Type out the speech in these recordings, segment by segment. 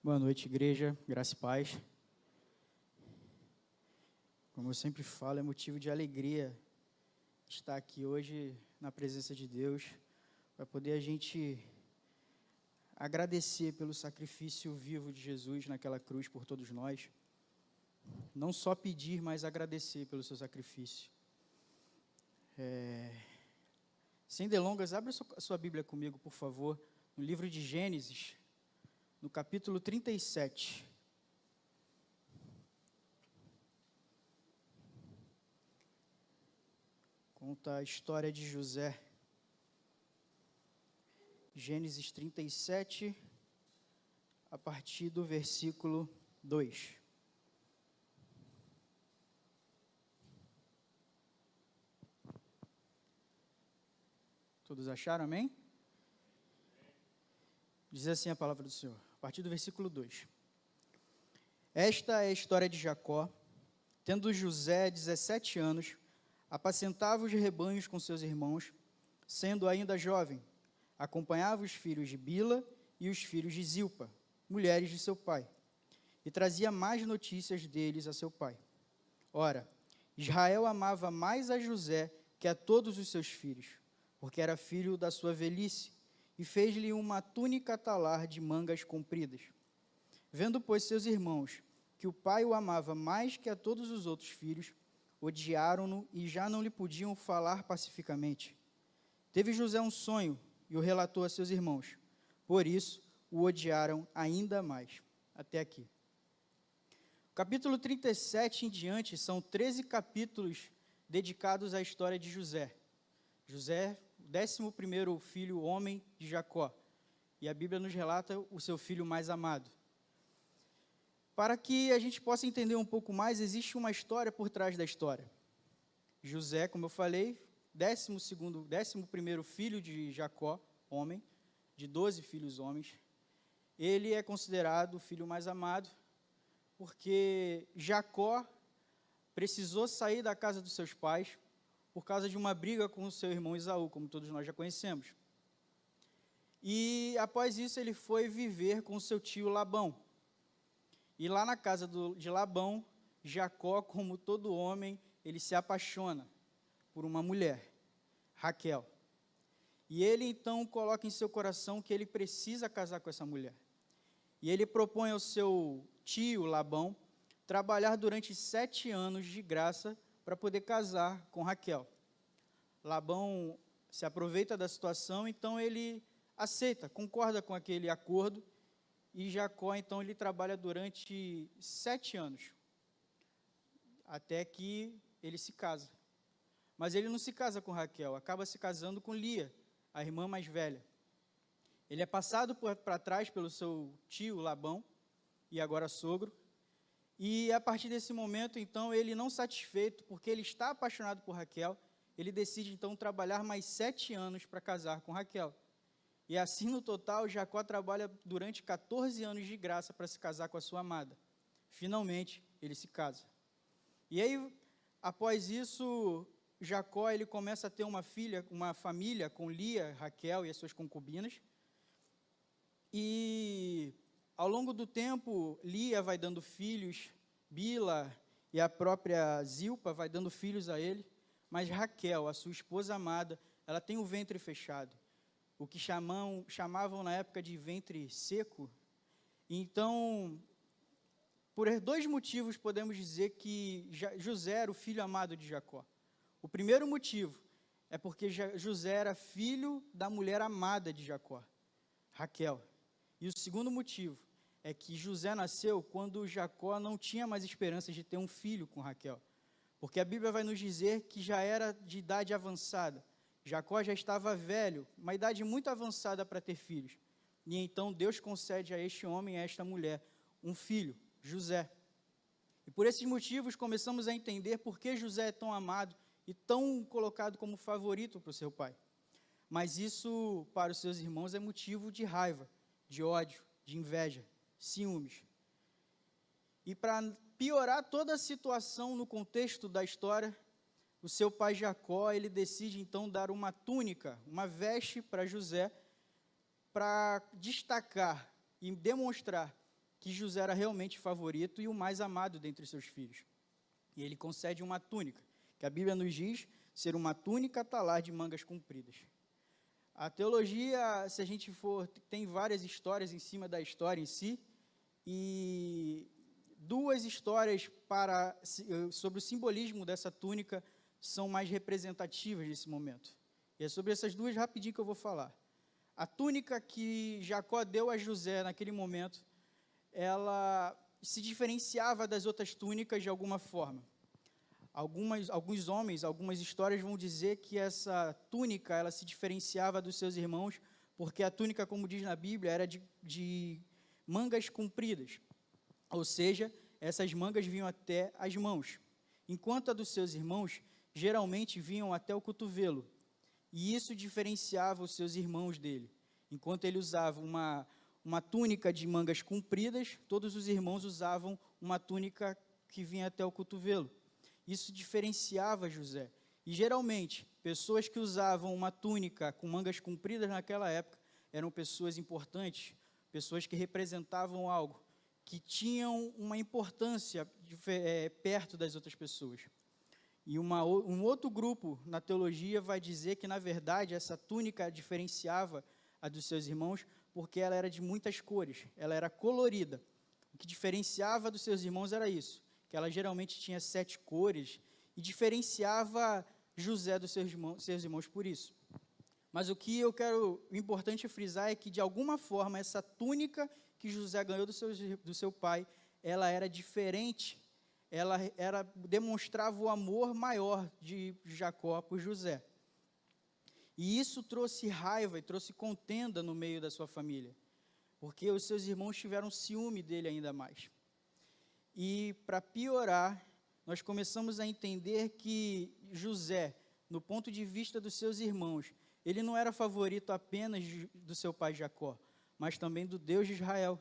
Boa noite, igreja, graça e paz. Como eu sempre falo, é motivo de alegria estar aqui hoje na presença de Deus, para poder a gente agradecer pelo sacrifício vivo de Jesus naquela cruz por todos nós. Não só pedir, mas agradecer pelo seu sacrifício. Sem delongas, abre a sua Bíblia comigo, por favor, no livro de Gênesis, no capítulo 37. Conta a história de José. Gênesis 37, a partir do versículo 2. Todos acharam, amém? Diz assim a palavra do Senhor, a partir do versículo 2. Esta é a história de Jacó. Tendo José 17 anos, apacentava os rebanhos com seus irmãos, sendo ainda jovem, acompanhava os filhos de Bila e os filhos de Zilpa, mulheres de seu pai, e trazia mais notícias deles a seu pai. Ora, Israel amava mais a José que a todos os seus filhos, porque era filho da sua velhice, e fez-lhe uma túnica talar de mangas compridas. Vendo, pois, seus irmãos que o pai o amava mais que a todos os outros filhos, odiaram-no e já não lhe podiam falar pacificamente. Teve José um sonho e o relatou a seus irmãos. Por isso, o odiaram ainda mais. Até aqui. O capítulo 37 em diante são 13 capítulos dedicados à história de José. José, o 11º filho homem de Jacó. E a Bíblia nos relata o seu filho mais amado. Para que a gente possa entender um pouco mais, existe uma história por trás da história. José, como eu falei, 11º filho de Jacó, homem, de 12 filhos homens. Ele é considerado o filho mais amado, porque Jacó precisou sair da casa dos seus pais por causa de uma briga com o seu irmão Esaú, como todos nós já conhecemos. E após isso ele foi viver com o seu tio Labão. E lá na casa de Labão, Jacó, como todo homem, ele se apaixona por uma mulher, Raquel. E ele então coloca em seu coração que ele precisa casar com essa mulher. E ele propõe ao seu tio Labão trabalhar durante 7 anos de graça para poder casar com Raquel. Labão se aproveita da situação, então ele aceita, concorda com aquele acordo, e Jacó, então, ele trabalha durante 7 anos, até que ele se casa. Mas ele não se casa com Raquel, acaba se casando com Lia, a irmã mais velha. Ele é passado para trás pelo seu tio Labão, e agora sogro, e a partir desse momento, então, ele não satisfeito, porque ele está apaixonado por Raquel, ele decide, então, trabalhar mais 7 anos para casar com Raquel. E assim, no total, Jacó trabalha durante 14 anos de graça para se casar com a sua amada. Finalmente, ele se casa. E aí, após isso, Jacó ele começa a ter uma família com Lia, Raquel e as suas concubinas. E ao longo do tempo, Lia vai dando filhos, Bila e a própria Zilpa vai dando filhos a ele. Mas Raquel, a sua esposa amada, ela tem o ventre fechado, o que chamavam na época de ventre seco. Então, por 2 motivos podemos dizer que José era o filho amado de Jacó. O primeiro motivo é porque José era filho da mulher amada de Jacó, Raquel. E o segundo motivo é que José nasceu quando Jacó não tinha mais esperanças de ter um filho com Raquel. Porque a Bíblia vai nos dizer que já era de idade avançada. Jacó já estava velho, uma idade muito avançada para ter filhos. E então Deus concede a este homem, a esta mulher, um filho, José. E por esses motivos começamos a entender por que José é tão amado e tão colocado como favorito para o seu pai. Mas isso, para os seus irmãos, é motivo de raiva, de ódio, de inveja, ciúmes. E para piorar toda a situação no contexto da história, o seu pai Jacó, ele decide então dar uma túnica, uma veste para José, para destacar e demonstrar que José era realmente favorito e o mais amado dentre seus filhos. E ele concede uma túnica, que a Bíblia nos diz ser uma túnica talar de mangas compridas. A teologia, se a gente for, tem várias histórias em cima da história em si, e duas histórias sobre o simbolismo dessa túnica são mais representativas nesse momento. E é sobre essas duas rapidinho que eu vou falar. A túnica que Jacó deu a José naquele momento, ela se diferenciava das outras túnicas de alguma forma. Alguns homens, algumas histórias vão dizer que essa túnica, ela se diferenciava dos seus irmãos, porque a túnica, como diz na Bíblia, era de mangas compridas. Ou seja, essas mangas vinham até as mãos, enquanto a dos seus irmãos geralmente vinham até o cotovelo. E isso diferenciava os seus irmãos dele. Enquanto ele usava uma túnica de mangas compridas, todos os irmãos usavam uma túnica que vinha até o cotovelo. Isso diferenciava José. E, geralmente, pessoas que usavam uma túnica com mangas compridas naquela época eram pessoas importantes, pessoas que representavam algo, que tinham uma importância perto das outras pessoas. E um outro grupo na teologia vai dizer que, na verdade, essa túnica diferenciava a dos seus irmãos porque ela era de muitas cores, ela era colorida. O que diferenciava dos seus irmãos era isso, que ela geralmente tinha 7 cores e diferenciava José dos seus irmãos por isso. Mas o importante é frisar é que, de alguma forma, essa túnica que José ganhou do seu pai, ela era diferente, ela demonstrava o amor maior de Jacó por José. E isso trouxe raiva e trouxe contenda no meio da sua família, porque os seus irmãos tiveram ciúme dele ainda mais. E, para piorar, nós começamos a entender que José, no ponto de vista dos seus irmãos, ele não era favorito apenas do seu pai Jacó, mas também do Deus de Israel.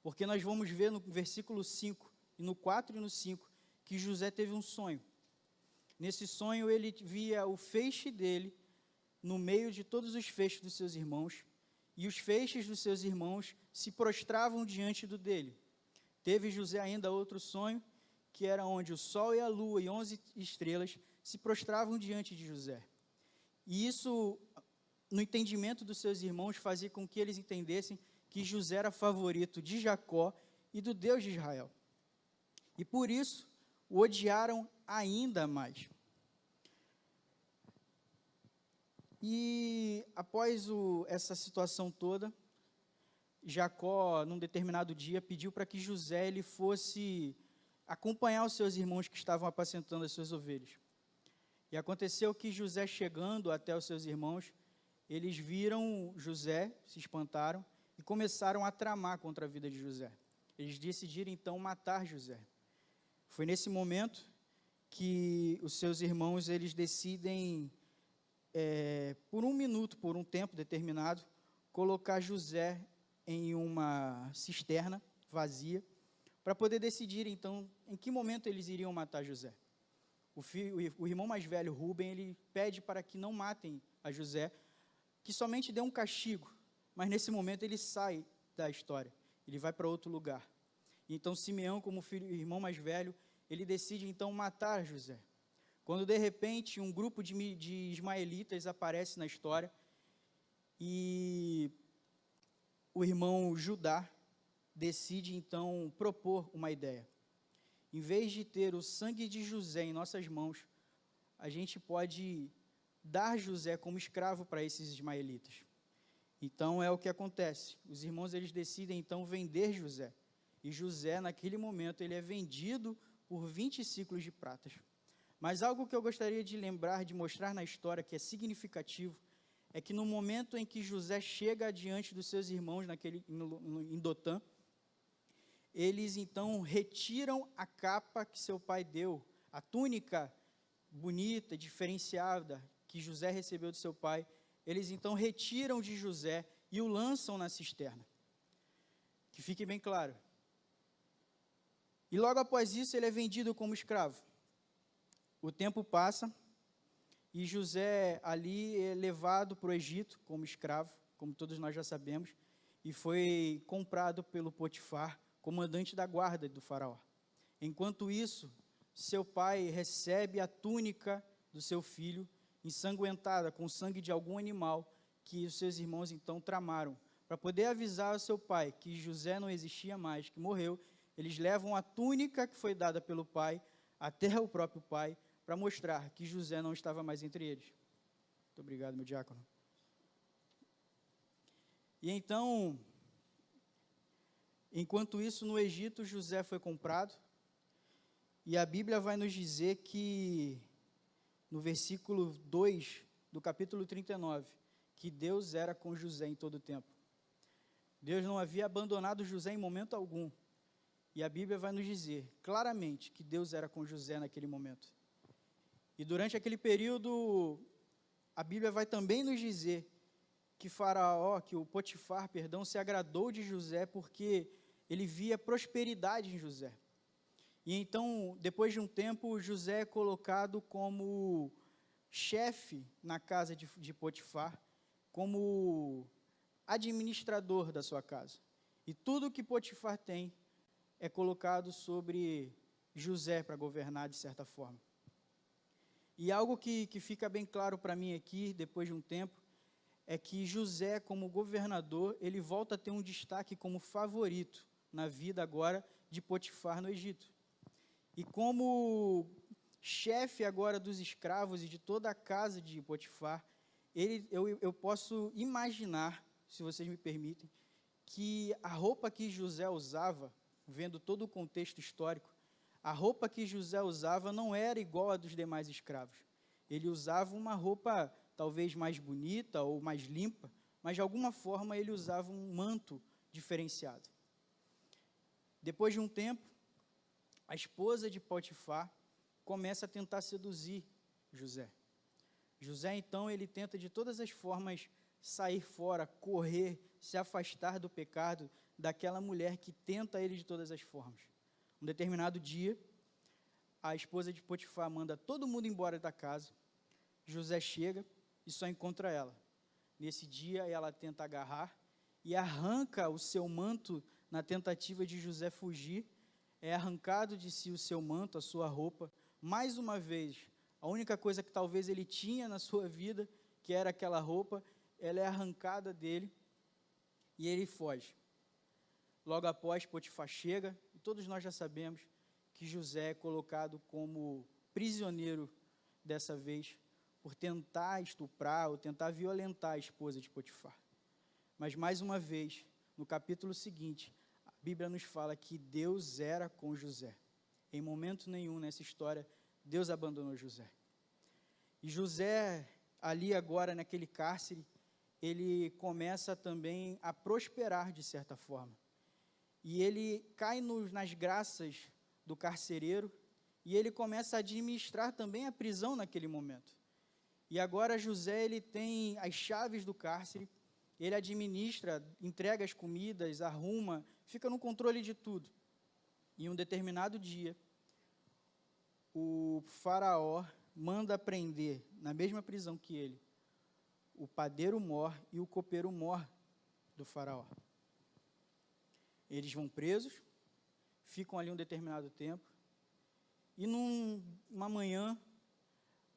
Porque nós vamos ver no versículo 5, e no 4 e no 5, que José teve um sonho. Nesse sonho, ele via o feixe dele no meio de todos os feixes dos seus irmãos, e os feixes dos seus irmãos se prostravam diante do dele. Teve José ainda outro sonho, que era onde o sol e a lua e 11 estrelas se prostravam diante de José. E isso, no entendimento dos seus irmãos, fazia com que eles entendessem que José era favorito de Jacó e do Deus de Israel. E por isso, o odiaram ainda mais. E após essa situação toda, Jacó, num determinado dia, pediu para que José ele fosse acompanhar os seus irmãos que estavam apacentando as suas ovelhas. E aconteceu que José, chegando até os seus irmãos, eles viram José, se espantaram e começaram a tramar contra a vida de José. Eles decidiram então matar José. Foi nesse momento que os seus irmãos eles decidem, por um minuto, por um tempo determinado, colocar José em uma cisterna vazia, para poder decidir, então, em que momento eles iriam matar José. O irmão mais velho, Rúben, ele pede para que não matem a José, que somente dê um castigo, mas nesse momento ele sai da história, ele vai para outro lugar. Então, Simeão, como irmão mais velho, ele decide, então, matar José. Quando, de repente, um grupo de ismaelitas aparece na história, e o irmão Judá decide, então, propor uma ideia. Em vez de ter o sangue de José em nossas mãos, a gente pode dar José como escravo para esses ismaelitas. Então, é o que acontece. Os irmãos, eles decidem, então, vender José. E José, naquele momento, ele é vendido por 20 ciclos de pratas. Mas algo que eu gostaria de lembrar, de mostrar na história, que é significativo, é que no momento em que José chega diante dos seus irmãos em Dotã, eles então retiram a capa que seu pai deu, a túnica bonita, diferenciada, que José recebeu do seu pai. Eles então retiram de José e o lançam na cisterna. Que fique bem claro. E logo após isso ele é vendido como escravo. O tempo passa e José ali é levado para o Egito como escravo, como todos nós já sabemos, e foi comprado pelo Potifar comandante da guarda do faraó. Enquanto isso, seu pai recebe a túnica do seu filho, ensanguentada com o sangue de algum animal que os seus irmãos então tramaram. Para poder avisar ao seu pai que José não existia mais, que morreu, eles levam a túnica que foi dada pelo pai até o próprio pai, para mostrar que José não estava mais entre eles. Muito obrigado, meu diácono. E então, enquanto isso, no Egito, José foi comprado, e a Bíblia vai nos dizer que, no versículo 2 do capítulo 39, que Deus era com José em todo o tempo. Deus não havia abandonado José em momento algum. E a Bíblia vai nos dizer claramente que Deus era com José naquele momento. E durante aquele período, a Bíblia vai também nos dizer que o Potifar, se agradou de José porque ele via prosperidade em José. E então, depois de um tempo, José é colocado como chefe na casa de Potifar, como administrador da sua casa. E tudo que Potifar tem é colocado sobre José para governar de certa forma. E algo que fica bem claro para mim aqui, depois de um tempo, é que José, como governador, ele volta a ter um destaque como favorito na vida agora de Potifar no Egito. E como chefe agora dos escravos e de toda a casa de Potifar, eu posso imaginar, se vocês me permitem, que a roupa que José usava, vendo todo o contexto histórico, a roupa que José usava não era igual a dos demais escravos. Ele usava uma roupa talvez mais bonita ou mais limpa, mas de alguma forma ele usava um manto diferenciado. Depois de um tempo, a esposa de Potifar começa a tentar seduzir José. José, então, ele tenta de todas as formas sair fora, correr, se afastar do pecado daquela mulher que tenta ele de todas as formas. Um determinado dia, a esposa de Potifar manda todo mundo embora da casa. José chega e só encontra ela. Nesse dia, ela tenta agarrar e arranca o seu manto na tentativa de José fugir. É arrancado de si o seu manto, a sua roupa. Mais uma vez, a única coisa que talvez ele tinha na sua vida, que era aquela roupa, ela é arrancada dele e ele foge. Logo após, Potifar chega, e todos nós já sabemos que José é colocado como prisioneiro dessa vez, por tentar estuprar ou tentar violentar a esposa de Potifar. Mas, mais uma vez, no capítulo seguinte, a Bíblia nos fala que Deus era com José. Em momento nenhum nessa história, Deus abandonou José. E José, ali agora naquele cárcere, ele começa também a prosperar de certa forma. E ele cai nas graças do carcereiro e ele começa a administrar também a prisão naquele momento. E agora José, ele tem as chaves do cárcere, ele administra, entrega as comidas, arruma, fica no controle de tudo. E um determinado dia, o faraó manda prender, na mesma prisão que ele, o padeiro-mor e o copeiro-mor do faraó. Eles vão presos, ficam ali um determinado tempo, e numa manhã,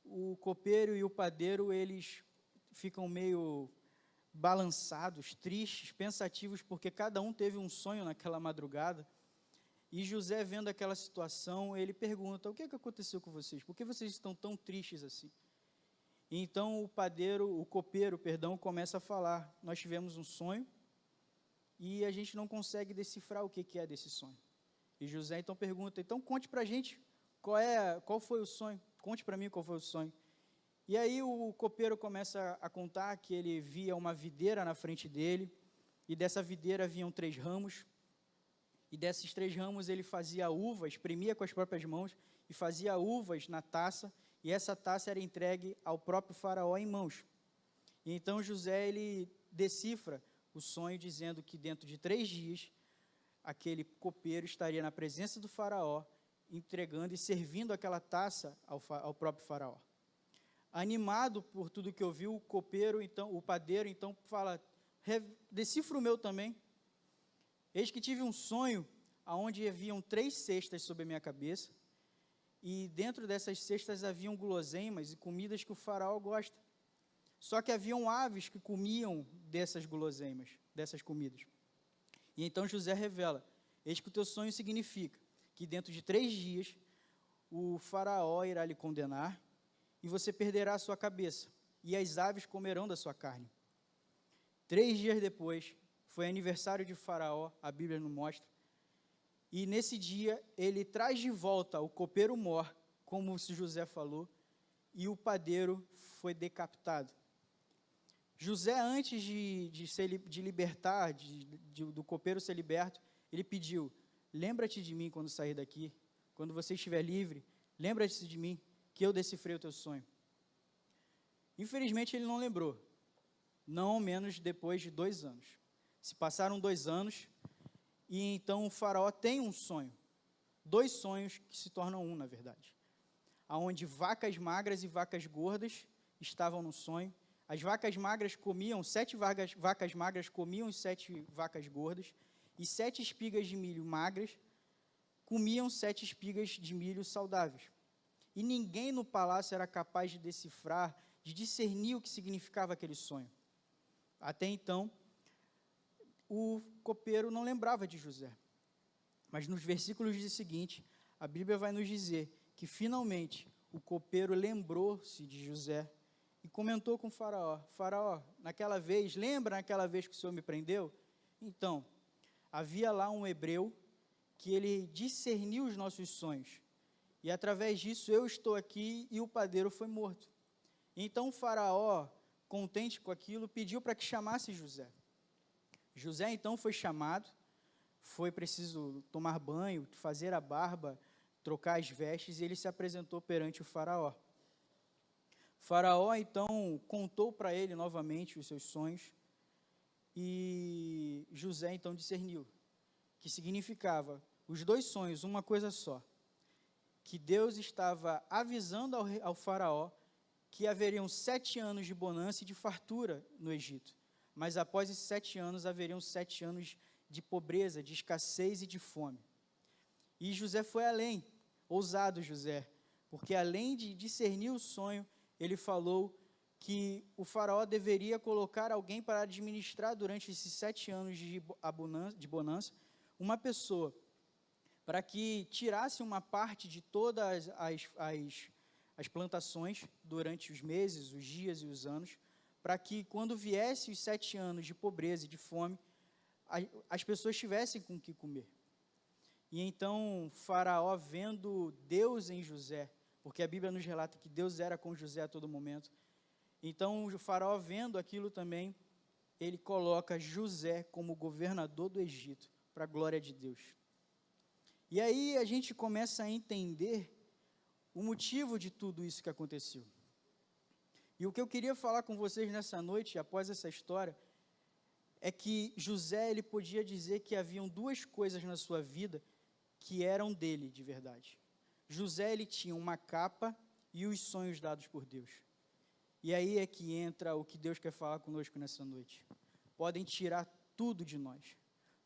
o copeiro e o padeiro, eles ficam meio balançados, tristes, pensativos, porque cada um teve um sonho naquela madrugada. E José, vendo aquela situação, ele pergunta: o que aconteceu com vocês? Por que vocês estão tão tristes assim? E então o copeiro, começa a falar: nós tivemos um sonho e a gente não consegue decifrar o que é desse sonho. E José então pergunta: então conte para a gente qual foi o sonho, conte para mim qual foi o sonho. E aí o copeiro começa a contar que ele via uma videira na frente dele, e dessa videira haviam 3 ramos, e desses 3 ramos ele fazia uvas, espremia com as próprias mãos, e fazia uvas na taça, e essa taça era entregue ao próprio faraó em mãos. E então José, ele decifra o sonho, dizendo que dentro de 3 dias, aquele copeiro estaria na presença do faraó, entregando e servindo aquela taça ao próprio faraó. Animado por tudo que ouviu, o padeiro, então, fala: decifra o meu também. Eis que tive um sonho, onde haviam 3 cestas sobre a minha cabeça, e dentro dessas cestas haviam guloseimas e comidas que o faraó gosta. Só que haviam aves que comiam dessas guloseimas, dessas comidas. E então José revela: eis que o teu sonho significa que dentro de 3 dias o faraó irá lhe condenar e você perderá a sua cabeça, e as aves comerão da sua carne. 3 dias depois, foi aniversário de Faraó, a Bíblia nos mostra, e nesse dia ele traz de volta o copeiro mor, como José falou, e o padeiro foi decapitado. José, antes de libertar, do copeiro ser liberto, ele pediu: lembra-te de mim quando sair daqui, quando você estiver livre, lembra-te de mim, que eu decifrei o teu sonho. Infelizmente ele não lembrou, não ao menos depois de 2 anos. Se passaram 2 anos, e então o faraó tem um sonho, 2 sonhos que se tornam um, na verdade, aonde vacas magras e vacas gordas estavam no sonho. As vacas magras comiam, 7 vacas magras comiam 7 vacas gordas, e 7 espigas de milho magras comiam 7 espigas de milho saudáveis. E ninguém no palácio era capaz de decifrar, de discernir o que significava aquele sonho. Até então, o copeiro não lembrava de José. Mas nos versículos seguintes, a Bíblia vai nos dizer que finalmente o copeiro lembrou-se de José e comentou com o faraó: faraó, naquela vez, lembra naquela vez que o Senhor me prendeu? Então, havia lá um hebreu que ele discerniu os nossos sonhos. E através disso eu estou aqui e o padeiro foi morto. Então o faraó, contente com aquilo, pediu para que chamasse José. José então foi chamado, foi preciso tomar banho, fazer a barba, trocar as vestes, e ele se apresentou perante o faraó. O faraó então contou para ele novamente os seus sonhos, e José então discerniu, que significava os 2 sonhos, uma coisa só, que Deus estava avisando ao faraó que haveriam 7 anos de bonança e de fartura no Egito, mas após esses 7 anos haveriam 7 anos de pobreza, de escassez e de fome. E José foi além, ousado José, porque além de discernir o sonho, ele falou que o faraó deveria colocar alguém para administrar durante esses 7 anos de bonança, uma pessoa, para que tirasse uma parte de todas as plantações durante os meses, os dias e os anos, para que quando viesse os 7 anos de pobreza e de fome, as pessoas tivessem com o que comer. E então Faraó, vendo Deus em José, porque a Bíblia nos relata que Deus era com José a todo momento, então o Faraó, vendo aquilo também, ele coloca José como governador do Egito, para a glória de Deus. E aí a gente começa a entender o motivo de tudo isso que aconteceu. E o que eu queria falar com vocês nessa noite, após essa história, é que José, ele podia dizer que haviam 2 coisas na sua vida que eram dele de verdade. José, ele tinha uma capa e os sonhos dados por Deus. E aí é que entra o que Deus quer falar conosco nessa noite. Podem tirar tudo de nós.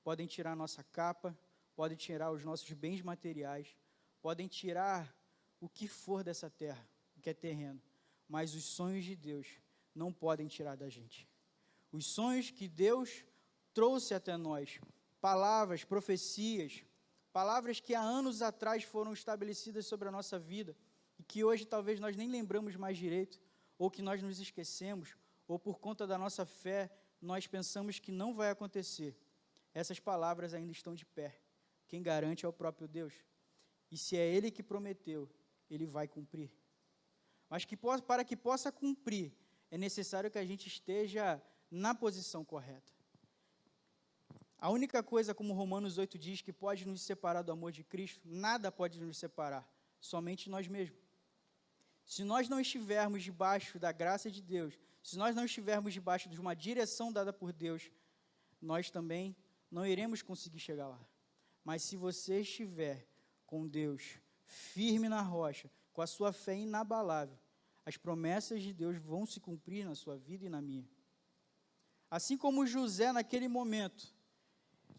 Podem tirar a nossa capa, podem tirar os nossos bens materiais, podem tirar o que for dessa terra, o que é terreno, mas os sonhos de Deus não podem tirar da gente. Os sonhos que Deus trouxe até nós, palavras, profecias, palavras que há anos atrás foram estabelecidas sobre a nossa vida, e que hoje talvez nós nem lembramos mais direito, ou que nós nos esquecemos, ou por conta da nossa fé, nós pensamos que não vai acontecer. Essas palavras ainda estão de pé. Quem garante é o próprio Deus. E se é Ele que prometeu, Ele vai cumprir. Mas para que possa cumprir, é necessário que a gente esteja na posição correta. A única coisa, como Romanos 8 diz, que pode nos separar do amor de Cristo, nada pode nos separar, somente nós mesmos. Se nós não estivermos debaixo da graça de Deus, se nós não estivermos debaixo de uma direção dada por Deus, nós também não iremos conseguir chegar lá. Mas se você estiver com Deus firme na rocha, com a sua fé inabalável, as promessas de Deus vão se cumprir na sua vida e na minha. Assim como José, naquele momento,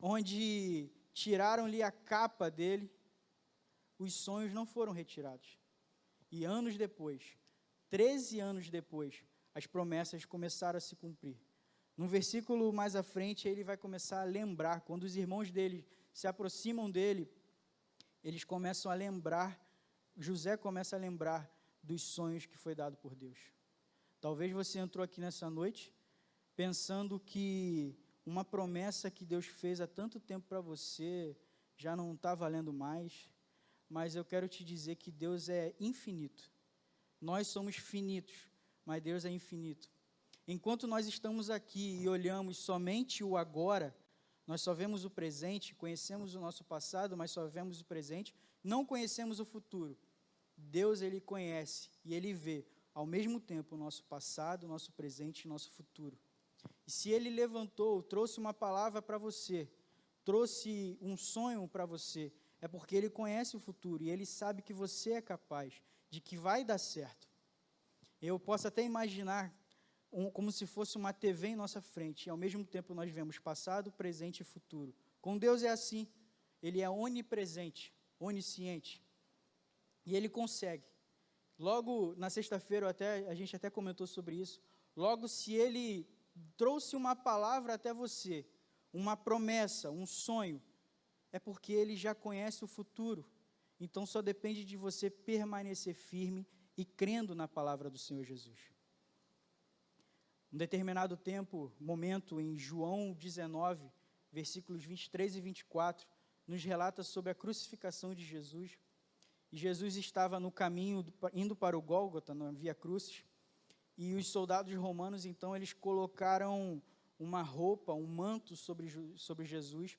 onde tiraram-lhe a capa dele, os sonhos não foram retirados. E anos depois, 13 anos depois, as promessas começaram a se cumprir. No versículo mais à frente, ele vai começar a lembrar, quando os irmãos dele se aproximam dele, eles começam a lembrar, José começa a lembrar dos sonhos que foi dado por Deus. Talvez você entrou aqui nessa noite pensando que uma promessa que Deus fez há tanto tempo para você já não está valendo mais, mas eu quero te dizer que Deus é infinito. Nós somos finitos, mas Deus é infinito. Enquanto nós estamos aqui e olhamos somente o agora, nós só vemos o presente, conhecemos o nosso passado, mas só vemos o presente, não conhecemos o futuro. Deus, Ele conhece e Ele vê, ao mesmo tempo, o nosso passado, o nosso presente e o nosso futuro. E se Ele levantou, trouxe uma palavra para você, trouxe um sonho para você, é porque Ele conhece o futuro e Ele sabe que você é capaz, de que vai dar certo. Eu posso até imaginar como se fosse uma TV em nossa frente, e ao mesmo tempo nós vemos passado, presente e futuro. Com Deus é assim, Ele é onipresente, onisciente, e Ele consegue. Logo, na sexta-feira, a gente até comentou sobre isso, logo se Ele trouxe uma palavra até você, uma promessa, um sonho, é porque Ele já conhece o futuro, então só depende de você permanecer firme e crendo na palavra do Senhor Jesus. Um determinado momento, em João 19, versículos 23 e 24, nos relata sobre a crucificação de Jesus. E Jesus estava no caminho, indo para o Gólgota, na Via Crucis, e os soldados romanos, então, eles colocaram uma roupa, um manto sobre Jesus,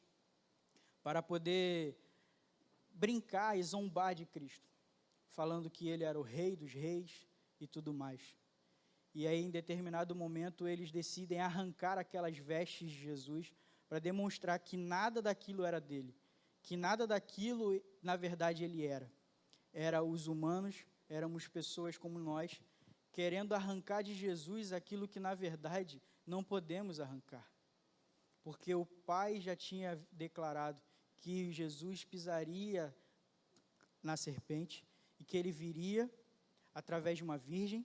para poder brincar e zombar de Cristo, falando que Ele era o Rei dos Reis e tudo mais. E aí, em determinado momento, eles decidem arrancar aquelas vestes de Jesus para demonstrar que nada daquilo era dele, que nada daquilo, na verdade, ele era. Era os humanos, éramos pessoas como nós, querendo arrancar de Jesus aquilo que, na verdade, não podemos arrancar. Porque o Pai já tinha declarado que Jesus pisaria na serpente e que ele viria através de uma virgem,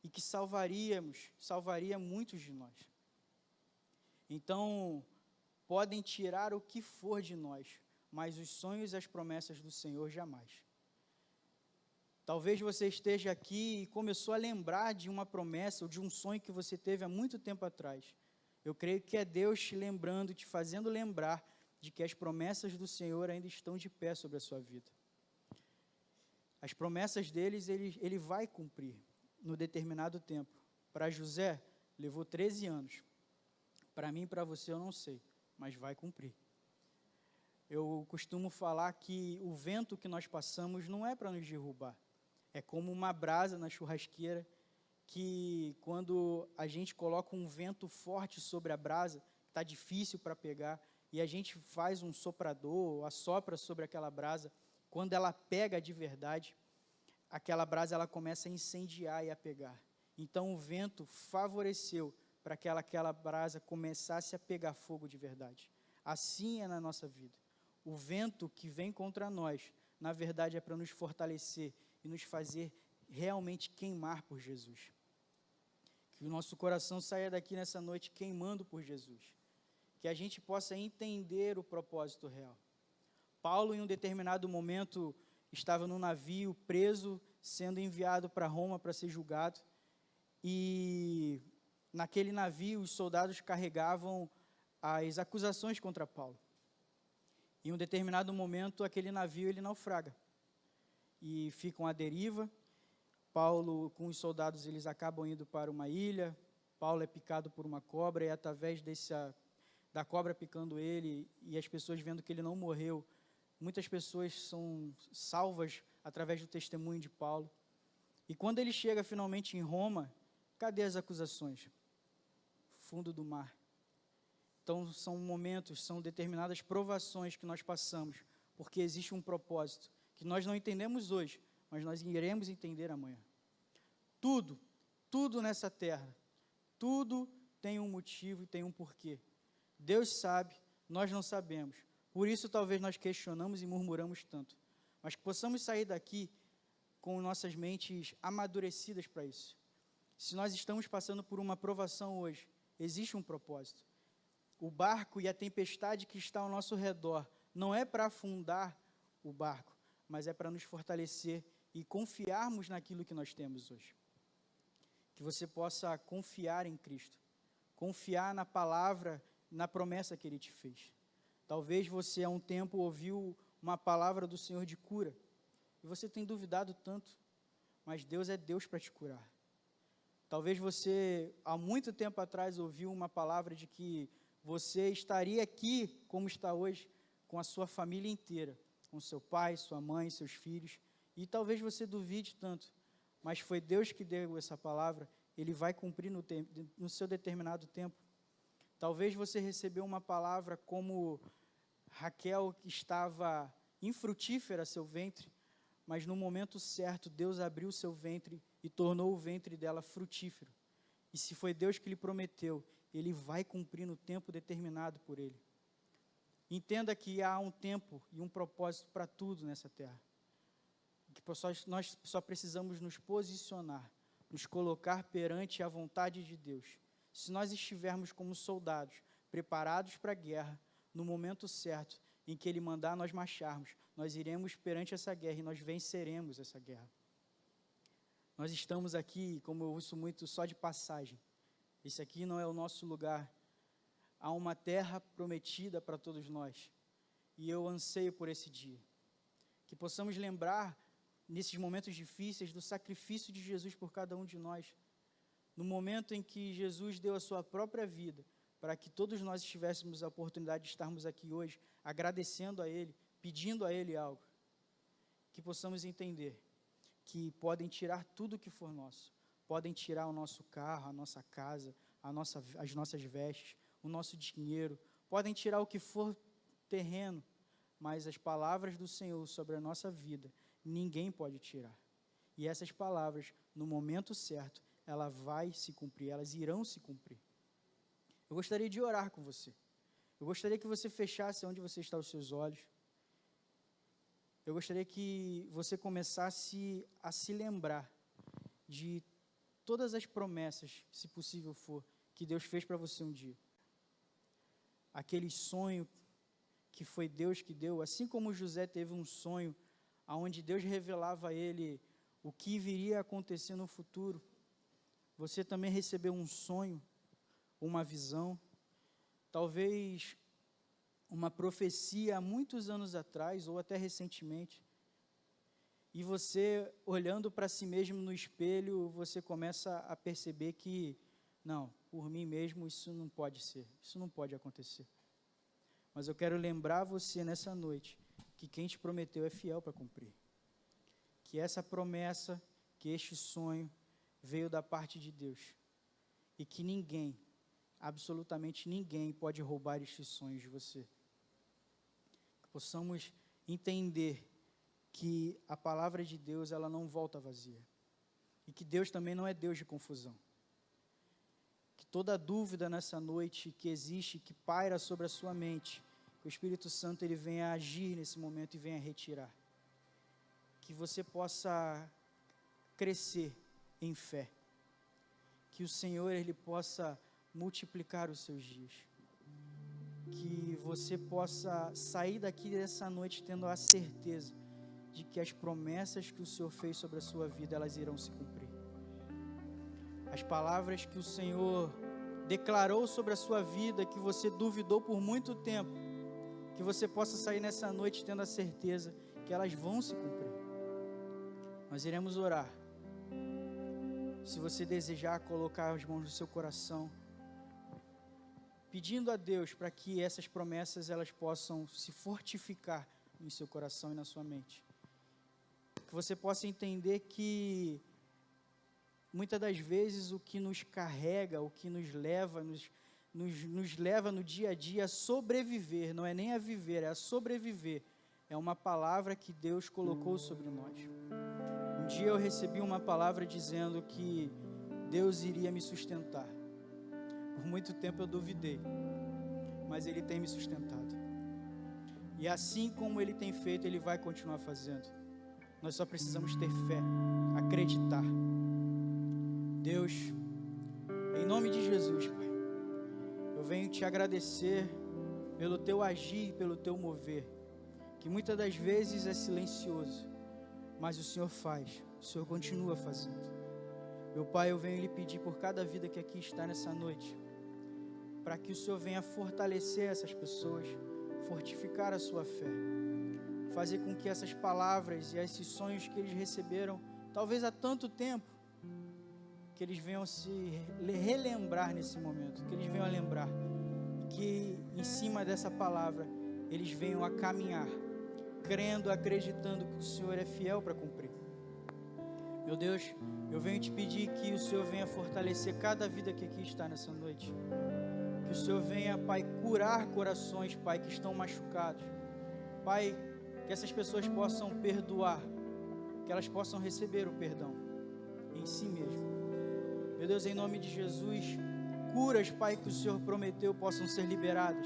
e que salvaria muitos de nós. Então, podem tirar o que for de nós, mas os sonhos e as promessas do Senhor jamais. Talvez você esteja aqui e começou a lembrar de uma promessa ou de um sonho que você teve há muito tempo atrás. Eu creio que é Deus te lembrando, te fazendo lembrar de que as promessas do Senhor ainda estão de pé sobre a sua vida. As promessas deles, ele vai cumprir no determinado tempo. Para José, levou 13 anos. Para mim e para você, eu não sei, mas vai cumprir. Eu costumo falar que o vento que nós passamos não é para nos derrubar. É como uma brasa na churrasqueira, que quando a gente coloca um vento forte sobre a brasa, está difícil para pegar, e a gente faz um soprador, assopra sobre aquela brasa, quando ela pega de verdade, aquela brasa ela começa a incendiar e a pegar. Então o vento favoreceu para que aquela brasa começasse a pegar fogo de verdade. Assim é na nossa vida. O vento que vem contra nós, na verdade é para nos fortalecer e nos fazer realmente queimar por Jesus. Que o nosso coração saia daqui nessa noite queimando por Jesus. Que a gente possa entender o propósito real. Paulo, em um determinado momento, estava num navio preso, sendo enviado para Roma para ser julgado, e naquele navio os soldados carregavam as acusações contra Paulo. Em um determinado momento, aquele navio ele naufraga, e ficam à deriva. Paulo, com os soldados, eles acabam indo para uma ilha. Paulo é picado por uma cobra, e através da cobra picando ele, e as pessoas vendo que ele não morreu, muitas pessoas são salvas através do testemunho de Paulo. E quando ele chega finalmente em Roma, cadê as acusações? Fundo do mar. Então são momentos, são determinadas provações que nós passamos, porque existe um propósito, que nós não entendemos hoje, mas nós iremos entender amanhã. Tudo nessa terra, tudo tem um motivo e tem um porquê. Deus sabe, nós não sabemos. Por isso, talvez nós questionamos e murmuramos tanto. Mas que possamos sair daqui com nossas mentes amadurecidas para isso. Se nós estamos passando por uma provação hoje, existe um propósito. O barco e a tempestade que está ao nosso redor não é para afundar o barco, mas é para nos fortalecer e confiarmos naquilo que nós temos hoje. Que você possa confiar em Cristo, confiar na palavra, na promessa que Ele te fez. Talvez você há um tempo ouviu uma palavra do Senhor de cura, e você tem duvidado tanto, mas Deus é Deus para te curar. Talvez você, há muito tempo atrás, ouviu uma palavra de que você estaria aqui, como está hoje, com a sua família inteira, com seu pai, sua mãe, seus filhos, e talvez você duvide tanto, mas foi Deus que deu essa palavra, Ele vai cumprir no seu determinado tempo. Talvez você recebeu uma palavra como Raquel, que estava infrutífera seu ventre, mas no momento certo, Deus abriu seu ventre e tornou o ventre dela frutífero. E se foi Deus que lhe prometeu, Ele vai cumprir no tempo determinado por Ele. Entenda que há um tempo e um propósito para tudo nessa terra. Que nós só precisamos nos posicionar, nos colocar perante a vontade de Deus. Se nós estivermos como soldados, preparados para a guerra, no momento certo, em que Ele mandar nós marcharmos, nós iremos perante essa guerra e nós venceremos essa guerra. Nós estamos aqui, como eu ouço muito, só de passagem. Esse aqui não é o nosso lugar. Há uma terra prometida para todos nós. E eu anseio por esse dia. Que possamos lembrar, nesses momentos difíceis, do sacrifício de Jesus por cada um de nós. No momento em que Jesus deu a sua própria vida, para que todos nós tivéssemos a oportunidade de estarmos aqui hoje, agradecendo a Ele, pedindo a Ele algo. Que possamos entender que podem tirar tudo o que for nosso. Podem tirar o nosso carro, a nossa casa, as nossas vestes, o nosso dinheiro. Podem tirar o que for terreno, mas as palavras do Senhor sobre a nossa vida, ninguém pode tirar. E essas palavras, no momento certo, ela vai se cumprir, elas irão se cumprir. Eu gostaria de orar com você. Eu gostaria que você fechasse onde você está os seus olhos. Eu gostaria que você começasse a se lembrar de todas as promessas, se possível for, que Deus fez para você um dia. Aquele sonho que foi Deus que deu, assim como José teve um sonho, onde Deus revelava a ele o que viria a acontecer no futuro. Você também recebeu um sonho, uma visão, talvez uma profecia há muitos anos atrás, ou até recentemente, e você, olhando para si mesmo no espelho, você começa a perceber que, não, por mim mesmo isso não pode ser, isso não pode acontecer. Mas eu quero lembrar você nessa noite, que quem te prometeu é fiel para cumprir. Que essa promessa, que este sonho, veio da parte de Deus. E que ninguém, absolutamente ninguém, pode roubar estes sonhos de você. Que possamos entender que a palavra de Deus, ela não volta vazia. E que Deus também não é Deus de confusão. Que toda dúvida nessa noite que existe, que paira sobre a sua mente, que o Espírito Santo ele venha agir nesse momento e venha retirar. Que você possa crescer em fé. Que o Senhor ele possa multiplicar os seus dias. Que você possa sair daqui dessa noite tendo a certeza de que as promessas que o Senhor fez sobre a sua vida, elas irão se cumprir. As palavras que o Senhor declarou sobre a sua vida, que você duvidou por muito tempo, que você possa sair nessa noite tendo a certeza que elas vão se cumprir. Nós iremos orar. Se você desejar colocar as mãos no seu coração, pedindo a Deus para que essas promessas elas possam se fortificar no seu coração e na sua mente. Que você possa entender que muitas das vezes o que nos carrega, o que nos leva no dia a dia a sobreviver, não é nem a viver, é a sobreviver. É uma palavra que Deus colocou sobre nós. Um dia eu recebi uma palavra dizendo que Deus iria me sustentar. Por muito tempo eu duvidei, mas Ele tem me sustentado. E assim como Ele tem feito, Ele vai continuar fazendo. Nós só precisamos ter fé, acreditar. Deus, em nome de Jesus, Pai, eu venho te agradecer pelo Teu agir, pelo Teu mover, que muitas das vezes é silencioso, mas o Senhor faz, o Senhor continua fazendo. Meu Pai, eu venho lhe pedir por cada vida que aqui está nessa noite, para que o Senhor venha fortalecer essas pessoas, fortificar a sua fé, fazer com que essas palavras e esses sonhos que eles receberam, talvez há tanto tempo, que eles venham se relembrar nesse momento, que eles venham a lembrar, que em cima dessa palavra, eles venham a caminhar, crendo, acreditando que o Senhor é fiel para cumprir. Meu Deus, eu venho te pedir que o Senhor venha fortalecer cada vida que aqui está nessa noite. Que o Senhor venha, Pai, curar corações, Pai, que estão machucados. Pai, que essas pessoas possam perdoar, que elas possam receber o perdão em si mesmo. Meu Deus, em nome de Jesus, curas, Pai, que o Senhor prometeu possam ser liberadas.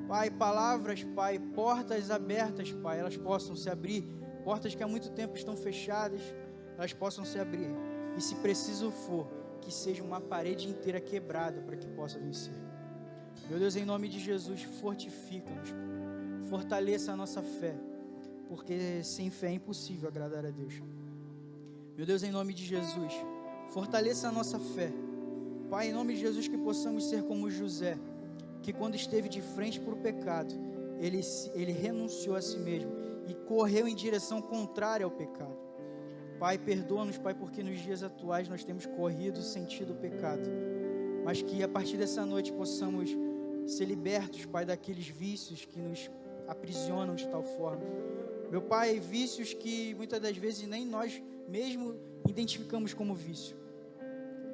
Pai, palavras, Pai, portas abertas, Pai, elas possam se abrir. Portas que há muito tempo estão fechadas, elas possam se abrir. E se preciso for, que seja uma parede inteira quebrada para que possa vencer. Meu Deus, em nome de Jesus, fortifica-nos, fortaleça a nossa fé, porque sem fé é impossível agradar a Deus. Meu Deus, em nome de Jesus, fortaleça a nossa fé. Pai, em nome de Jesus, que possamos ser como José, que quando esteve de frente para o pecado, ele renunciou a si mesmo e correu em direção contrária ao pecado. Pai, perdoa-nos, Pai, porque nos dias atuais nós temos corrido sentido o pecado, mas que a partir dessa noite possamos ser libertos, Pai, daqueles vícios que nos aprisionam de tal forma. Meu Pai, vícios que muitas das vezes nem nós mesmo identificamos como vício.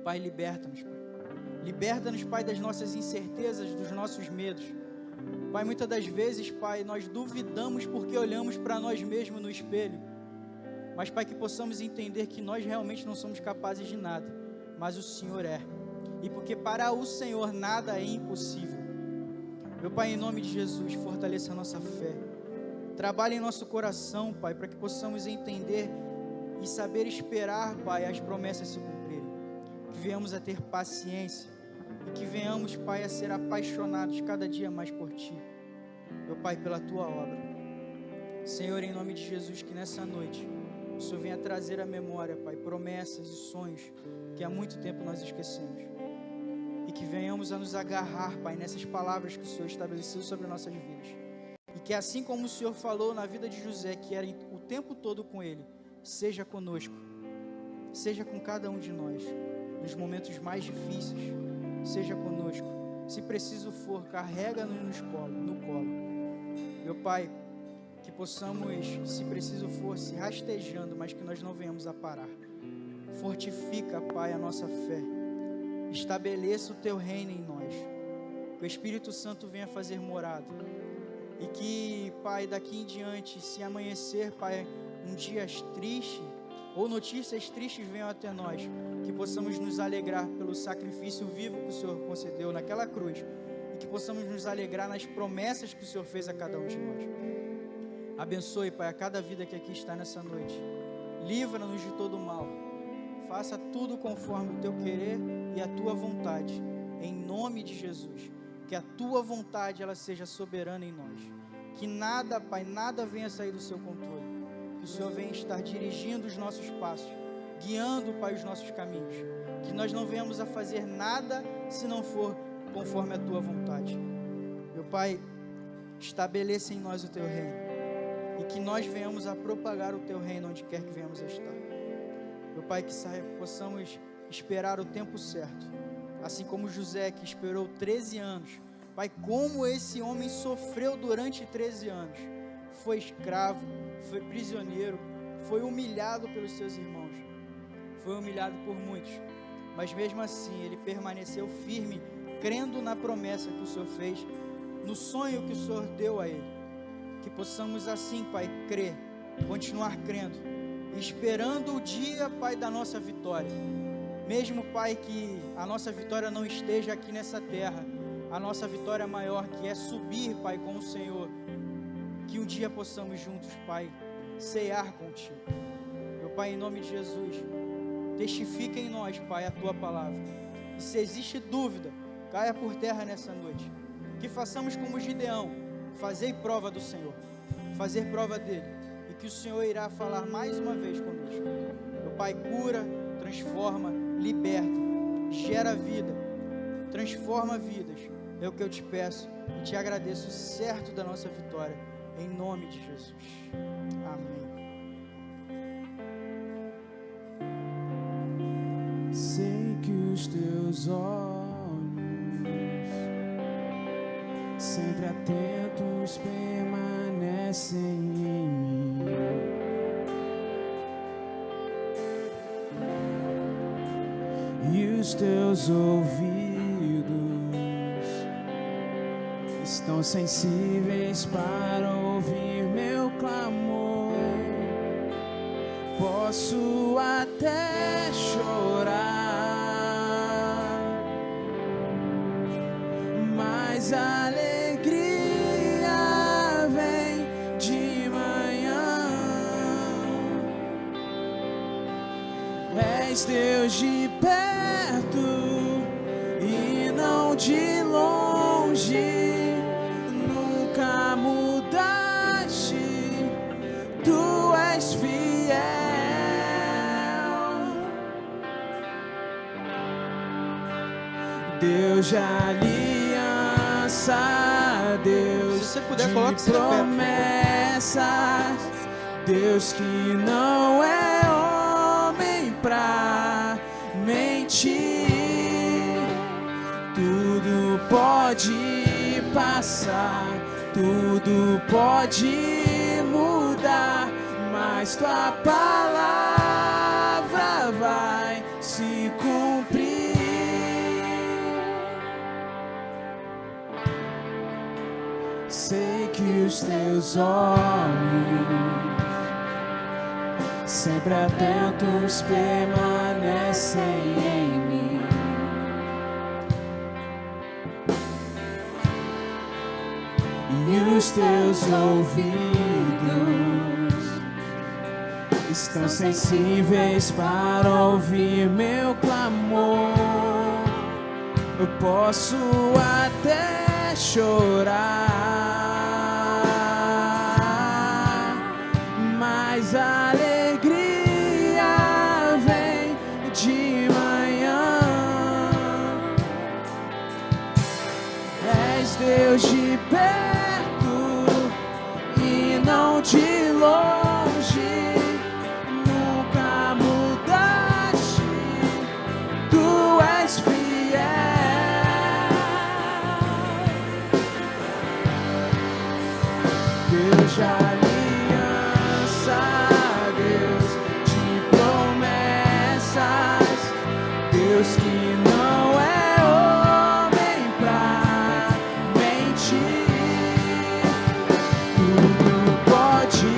Pai, liberta-nos, Pai. Liberta-nos, Pai, das nossas incertezas, dos nossos medos. Pai, muitas das vezes, Pai, nós duvidamos porque olhamos para nós mesmos no espelho. Mas, Pai, que possamos entender que nós realmente não somos capazes de nada, mas o Senhor é. E porque para o Senhor nada é impossível. Meu Pai, em nome de Jesus, fortaleça a nossa fé. Trabalhe em nosso coração, Pai, para que possamos entender e saber esperar, Pai, as promessas se cumprirem. Que venhamos a ter paciência e que venhamos, Pai, a ser apaixonados cada dia mais por Ti. Meu Pai, pela Tua obra. Senhor, em nome de Jesus, que nessa noite o Senhor venha trazer à memória, Pai, promessas e sonhos que há muito tempo nós esquecemos. E que venhamos a nos agarrar, Pai, nessas palavras que o Senhor estabeleceu sobre nossas vidas. E que assim como o Senhor falou na vida de José, que era o tempo todo com ele, seja conosco, seja com cada um de nós, nos momentos mais difíceis, seja conosco. Se preciso for, carrega-nos no colo. Meu Pai, que possamos, se preciso for, se rastejando, mas que nós não venhamos a parar. Fortifica, Pai, a nossa fé. Estabeleça o Teu reino em nós. Que o Espírito Santo venha fazer morada. E que, Pai, daqui em diante, se amanhecer, Pai, um dia triste, ou notícias tristes venham até nós, que possamos nos alegrar pelo sacrifício vivo que o Senhor concedeu naquela cruz. E que possamos nos alegrar nas promessas que o Senhor fez a cada um de nós. Abençoe, Pai, a cada vida que aqui está nessa noite. Livra-nos de todo mal. Faça tudo conforme o Teu querer e a Tua vontade. Em nome de Jesus. Que a Tua vontade, ela seja soberana em nós. Que nada, Pai, nada venha sair do Seu controle. Que o Senhor venha estar dirigindo os nossos passos. Guiando, Pai, os nossos caminhos. Que nós não venhamos a fazer nada se não for conforme a Tua vontade. Meu Pai, estabeleça em nós o Teu reino. E que nós venhamos a propagar o Teu reino onde quer que venhamos a estar. Meu Pai, que possamos esperar o tempo certo. Assim como José, que esperou 13 anos. Pai, como esse homem sofreu durante 13 anos. Foi escravo, foi prisioneiro, foi humilhado pelos seus irmãos. Foi humilhado por muitos. Mas mesmo assim, ele permaneceu firme, crendo na promessa que o Senhor fez, no sonho que o Senhor deu a ele. Que possamos assim, Pai, crer, continuar crendo, esperando o dia, Pai, da nossa vitória. Mesmo, Pai, que a nossa vitória não esteja aqui nessa terra, a nossa vitória maior, que é subir, Pai, com o Senhor, dia possamos juntos, Pai, cear contigo. Meu Pai, em nome de Jesus, testifica em nós, Pai, a tua palavra. E se existe dúvida, caia por terra nessa noite. Que façamos como Gideão, fazer prova do Senhor, fazer prova dele, e que o Senhor irá falar mais uma vez conosco. Meu Pai, cura, transforma, liberta, gera vida, transforma vidas. É o que eu te peço e te agradeço, certo da nossa vitória, em nome de Jesus. Amém. Sei que os teus olhos, sempre atentos, permanecem em mim. E os teus ouvidos estão sensíveis para ouvir meu clamor. Posso até chorar, mas a alegria vem de manhã. És Deus de perto e não de longe. Nunca mudaste, tu és fiel. Deus de aliança, Deus Se você puder, de coloque-se de pé, por favor. promessas, Deus que não é homem pra mentir. Tudo pode passar, tudo pode mudar, mas tua palavra vai se cumprir. Sei que os teus olhos, sempre atentos, permanecem em mim. E os teus ouvidos estão sensíveis para ouvir meu clamor. Eu posso até chorar, mas a alegria vem de manhã. És Deus de perto e não de longe. Nunca mudaste, tu és fiel. Deus de aliança, Deus de promessas, Deus que não é homem pra mentir. Tudo pode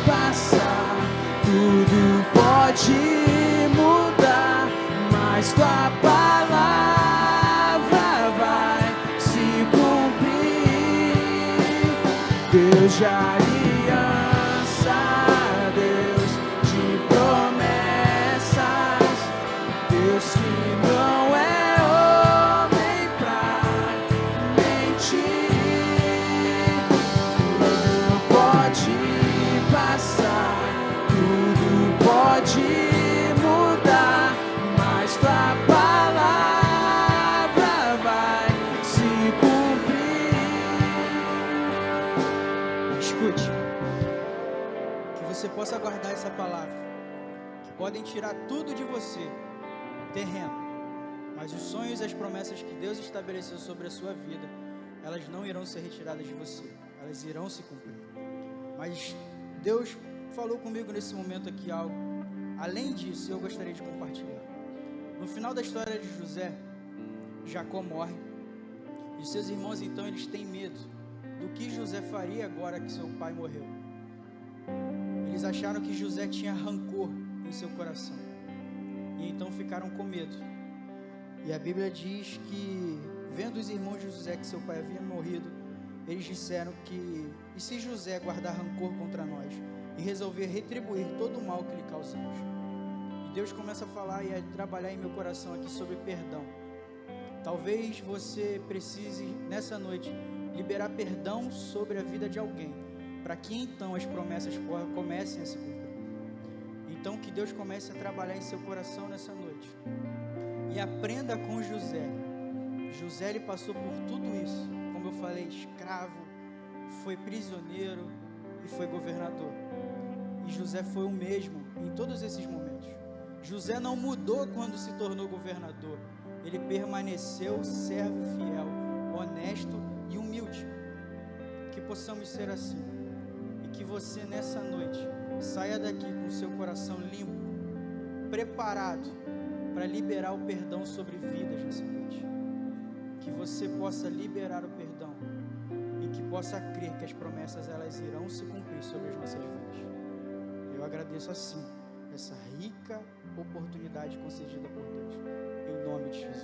passar, tudo pode mudar, mas tua palavra vai se cumprir. Deus de aliança, Deus de promessas, Deus que não é homem pra mentir. Tudo pode passar, tudo pode mudar, mas tua palavra vai se cumprir. Escute, que você possa guardar essa palavra, que podem tirar tudo de você, terreno, mas os sonhos e as promessas que Deus estabeleceu sobre a sua vida, elas não irão ser retiradas de você, elas irão se cumprir. Mas Deus falou comigo nesse momento aqui algo, além disso, eu gostaria de compartilhar. No final da história de José, Jacó morre, e seus irmãos então eles têm medo do que José faria agora que seu pai morreu. Eles acharam que José tinha rancor em seu coração, e então ficaram com medo. E a Bíblia diz que, vendo os irmãos de José que seu pai havia morrido, eles disseram que, e se José guardar rancor contra nós e resolver retribuir todo o mal que lhe causamos? E Deus começa a falar e a trabalhar em meu coração aqui sobre perdão. Talvez você precise, nessa noite, liberar perdão sobre a vida de alguém, para que então as promessas comecem a se cumprir. Então que Deus comece a trabalhar em seu coração nessa noite. E aprenda com José. José, ele passou por tudo isso. Como eu falei, escravo, foi prisioneiro e foi governador. E José foi o mesmo em todos esses momentos. José não mudou quando se tornou governador. Ele permaneceu servo fiel, honesto e humilde. Que possamos ser assim. E que você nessa noite saia daqui com seu coração limpo, preparado para liberar o perdão sobre vidas nessa noite. Que você possa liberar o perdão e que possa crer que as promessas elas irão se cumprir sobre as nossas vidas. Eu agradeço assim essa rica oportunidade concedida por Deus, em nome de Jesus.